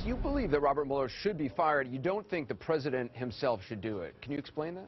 you believe that Robert Mueller should be fired. You don't think the president himself should do it. Can you explain that?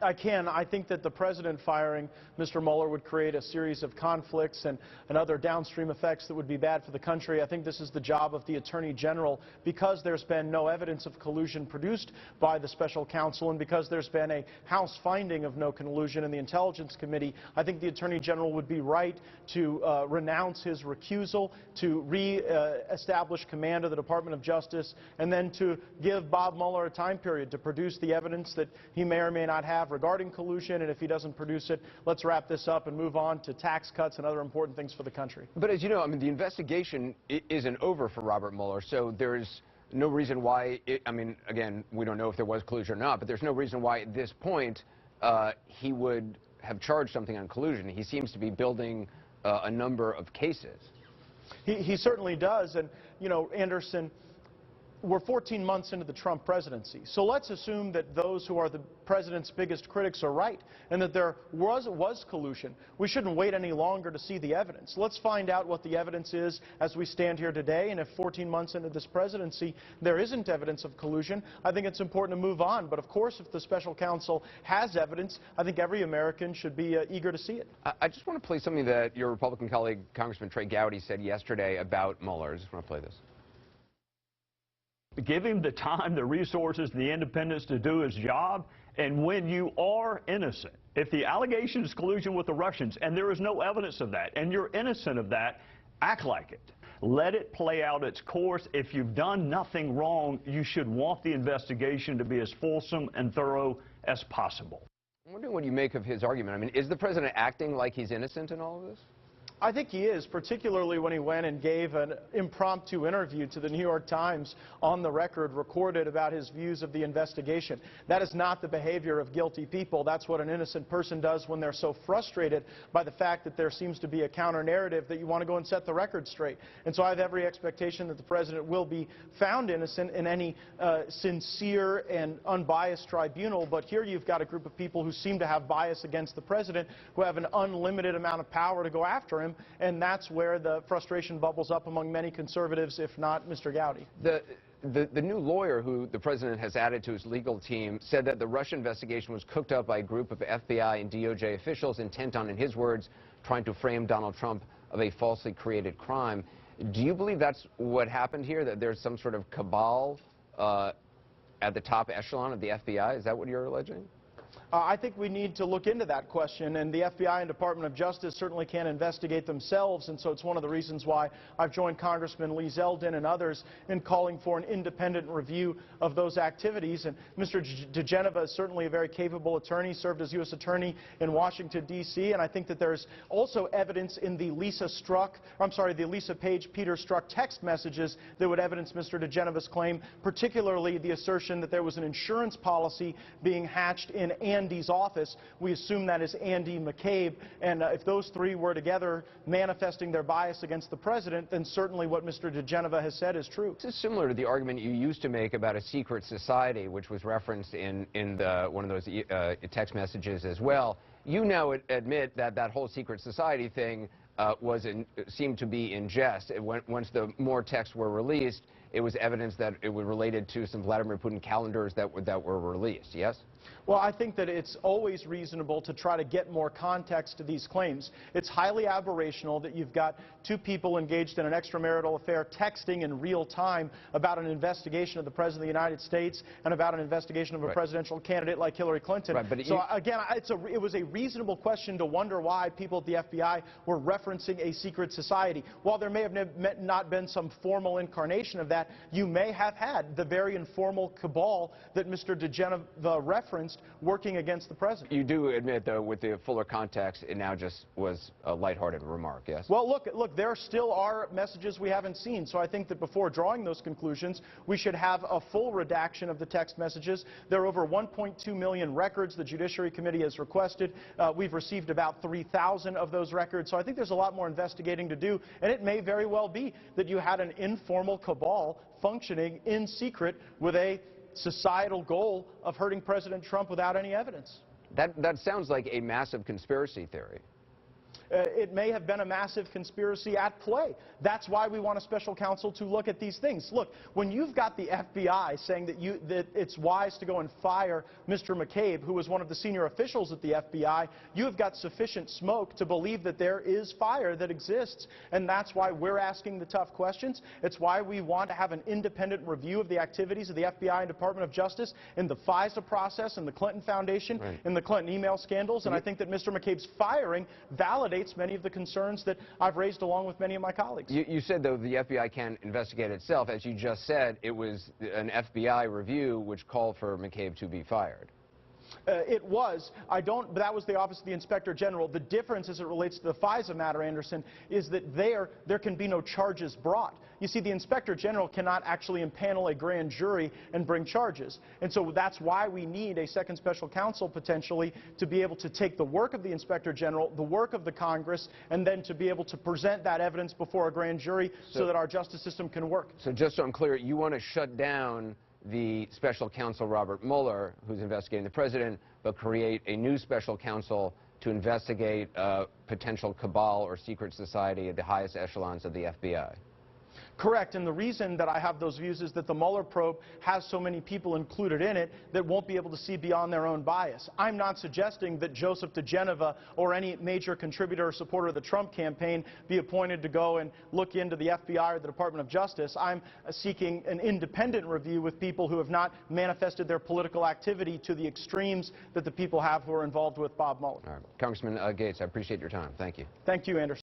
I can. I think that the president firing Mr. Mueller would create a series of conflicts and other downstream effects that would be bad for the country. I think this is the job of the Attorney General, because there's been no evidence of collusion produced by the special counsel, and because there's been a House finding of no collusion in the Intelligence Committee. I think the Attorney General would be right to renounce his recusal, to re-establish command of the Department of Justice, and then to give Bob Mueller a time period to produce the evidence that he may or may not have regarding collusion. And if he doesn't produce it, let's wrap this up and move on to tax cuts and other important things for the country. But as you know, I mean, the investigation isn't over for Robert Mueller, so there's no reason why, I mean, again, we don't know if there was collusion or not, but there's no reason why at this point he would have charged something on collusion. He seems to be building a number of cases. He certainly does. And, you know, Anderson, we're 14 months into the Trump presidency. So let's assume that those who are the president's biggest critics are right, and that there was collusion. We shouldn't wait any longer to see the evidence. Let's find out what the evidence is as we stand here today. And if 14 months into this presidency there isn't evidence of collusion, I think it's important to move on. But of course, if the special counsel has evidence, I think every American should be eager to see it. I just want to play something that your Republican colleague, Congressman Trey Gowdy, said yesterday about Mueller. I just want to play this. Give him the time, the resources, the independence to do his job. And when you are innocent, if the allegation is collusion with the Russians and there is no evidence of that, and you're innocent of that, act like it. Let it play out its course. If you've done nothing wrong, you should want the investigation to be as fulsome and thorough as possible. I'm wondering what you make of his argument. I mean, is the president acting like he's innocent in all of this? I think he is, particularly when he went and gave an impromptu interview to the New York Times on the record, recorded, about his views of the investigation. That is not the behavior of guilty people. That's what an innocent person does when they're so frustrated by the fact that there seems to be a counter-narrative that you want to go and set the record straight. And so I have every expectation that the president will be found innocent in any sincere and unbiased tribunal. But here you've got a group of people who seem to have bias against the president, who have an unlimited amount of power to go after him. And that's where the frustration bubbles up among many conservatives, if not Mr. Gowdy. The new lawyer who the president has added to his legal team said that the Russia investigation was cooked up by a group of FBI and DOJ officials intent on, in his words, trying to frame Donald Trump of a falsely created crime. Do you believe that's what happened here, that there's some sort of cabal at the top echelon of the FBI? Is that what you're alleging? I think we need to look into that question, and the FBI and Department of Justice certainly can't investigate themselves, and so it's one of the reasons why I've joined Congressman Lee Zeldin and others in calling for an independent review of those activities. And Mr. DeGeneva is certainly a very capable attorney, served as U.S. Attorney in Washington, D.C., and I think that there's also evidence in the Lisa Page Peter Strzok text messages that would evidence Mr. DeGeneva's claim, particularly the assertion that there was an insurance policy being hatched in Andy's office. We assume that is Andy McCabe, and if those three were together manifesting their bias against the president, then certainly what Mr. DeGeneva has said is true. This is similar to the argument you used to make about a secret society, which was referenced in one of those text messages as well. You now admit that that whole secret society thing seemed to be in jest. Once the more texts were released, it was evidence that it was related to some Vladimir Putin calendars that were released, yes? Well, I think that it's always reasonable to try to get more context to these claims. It's highly aberrational that you've got two people engaged in an extramarital affair texting in real time about an investigation of the President of the United States and about an investigation of a presidential candidate like Hillary Clinton. Right, but so again, it was a reasonable question to wonder why people at the FBI were referencing a secret society. While there may have not been some formal incarnation of that, you may have had the very informal cabal that Mr. DeGeneva referenced working against the president. You do admit, though, with the fuller context, it now just was a lighthearted remark, yes? Well, look, there still are messages we haven't seen, so I think that before drawing those conclusions, we should have a full redaction of the text messages. There are over 1.2 million records the Judiciary Committee has requested. We've received about 3,000 of those records, so I think there's a lot more investigating to do, and it may very well be that you had an informal cabal functioning in secret with a societal goal of hurting President Trump without any evidence. That sounds like a massive conspiracy theory. It may have been a massive conspiracy at play. That's why we want a special counsel to look at these things. Look, when you've got the FBI saying that it's wise to go and fire Mr. McCabe, who was one of the senior officials at the FBI, you have got sufficient smoke to believe that there is fire that exists. And that's why we're asking the tough questions. It's why we want to have an independent review of the activities of the FBI and Department of Justice in the FISA process, in the Clinton Foundation, in the Clinton email scandals. And I think that Mr. McCabe's firing validates many of the concerns that I've raised along with many of my colleagues. You said, though, the FBI can't investigate itself. As you just said, it was an FBI review which called for McCabe to be fired. It was. But that was the Office of the Inspector General. The difference as it relates to the FISA matter, Anderson, is that there can be no charges brought. You see, the Inspector General cannot actually impanel a grand jury and bring charges. And so that's why we need a second special counsel, potentially, to be able to take the work of the Inspector General, the work of the Congress, and then to be able to present that evidence before a grand jury so that our justice system can work. So just so I'm clear, you want to shut down the special counsel Robert Mueller, who's investigating the president, but create a new special counsel to investigate potential cabal or secret society at the highest echelons of the FBI. Correct, and the reason that I have those views is that the Mueller probe has so many people included in it that won't be able to see beyond their own bias. I'm not suggesting that Joseph DeGeneva or any major contributor or supporter of the Trump campaign be appointed to go and look into the FBI or the Department of Justice. I'm seeking an independent review with people who have not manifested their political activity to the extremes that the people have who are involved with Bob Mueller. All right. Congressman Gaetz, I appreciate your time. Thank you. Thank you, Anderson.